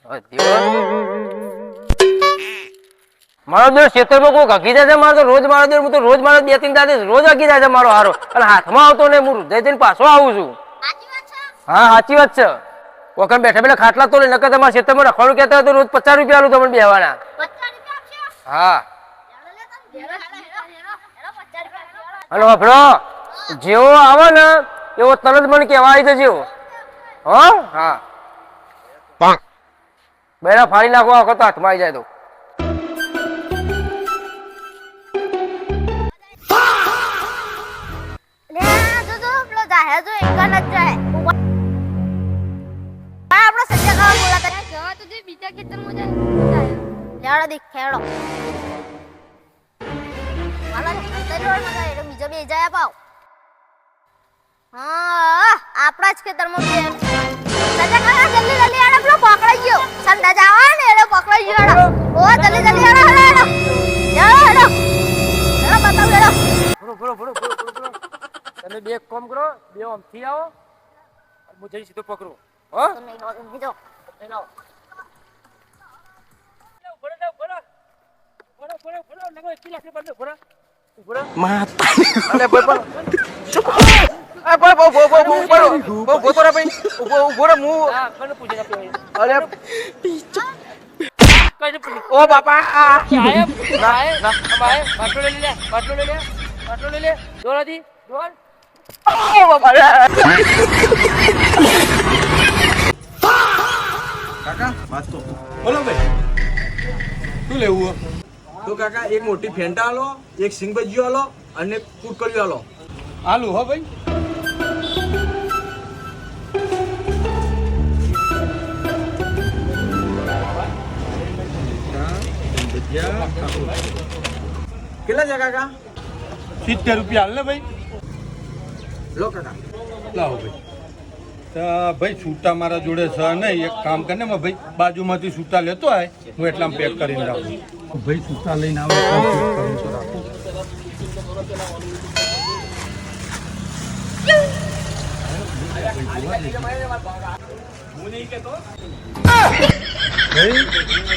મારો દેર ખેતરમાં કોઈ હકી જાય છે, મારો તો રોજ મારો દેર, હું તો રોજ મારો 2-3 દાડે રોજ હકી જાય છે મારો હારો, અને હાથમાં આવતો ને હું હૃદય થઈને પાછો આવું છું. હા સાચી વાત છે. વખત બેઠા બેઠા ખાટલા તો નકર તમારા ખેતરમાં રખવાનું કહેતા તો રોજ 50 રૂપિયા આલું તમને બેહવાના. હા હલો વાપરો, જેવો આવે ને એવો તરત મને કહેવા આવી જજો. હા બેડા ફાડી નાખો આખો તો હાથમાં આવી જાય તો. આપણા જ ખેતરમાં જલ્દી જલ્દી આડો, પેલો પકડાઈ ગયો. સંડા જાવા ને એટલે પકડાઈ ગયો. ઓ જલ્દી જલ્દી આડો આડો આડો બતાવ લેડો. તમે બે કામ કરો, બે આમથી આવો, હું જઈ સીધો પકડું. હા તો નહીં નોંધ દીધો. ઓ બાપા બાટલો લઈ લે, બાટલો લઈ લે, જોરાથી જોર. ઓ બાપા કાકા વાત તો બોલો ભાઈ, શું લેવું? તો કાકા એક મોટી ફેંટા આલો, એક સિંગ ભજીયો આલો અને કુટકલીઓ આલો. આલુ હો ભાઈ. કેટલા છે કાકા? 70 રૂપિયા હાલ ને ભાઈ. લો કાકા. લાવો ભાઈ. ભાઈ છૂટા મારા જોડે છે નહીં, એક કામ કરીને ભાઈ બાજુમાંથી છૂટા લેતો હોય, હું એટલામાં પેક કરીને રાખું. ભાઈ છૂટા લઈને આવે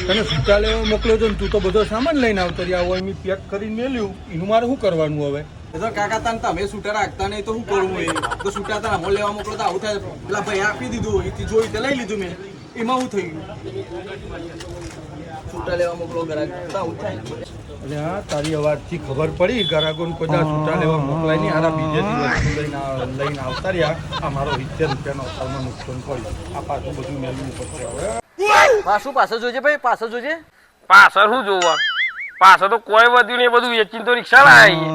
તને છૂટા લેવા મોકલ્યો છો ને તું તો બધો સામાન લઈને આવતો રહ્યા હોય, મેં પેક કરીને મેલ્યું, એનું મારે શું કરવાનું હવે? તો કાકા તને તમે છૂટા રાખતા નહીં તો શું કરવું? એ તો છૂટા તને અમો લેવા મોકલો તો આવું થાય. પેલા ભાઈ આપી દીધું, એથી જોઈ તે લઈ લીધું મેં, એમાં શું થઈ ગયું? છૂટા લેવા મોકલો ગરાગ તો આવું થાય. એટલે હા, તારી અવાજથી ખબર પડી ગરાગોને કોઈ છૂટા લેવા મોકલાય નહીં. આના બીજે દિવસ લઈને આવતા રહ્યા, આ મારો 70 રૂપિયાનો અસલમાં નુકસાન પડ્યું. આ પાછું બધું મેળવું પડશે હવે. પાછળ જોજે ભાઈ, પાછળ જોજે. પાછળ શું જોવા? પાછળ તો કોઈ વધ્યું નહીં, બધું વેચીને તો રિક્ષા લાવી.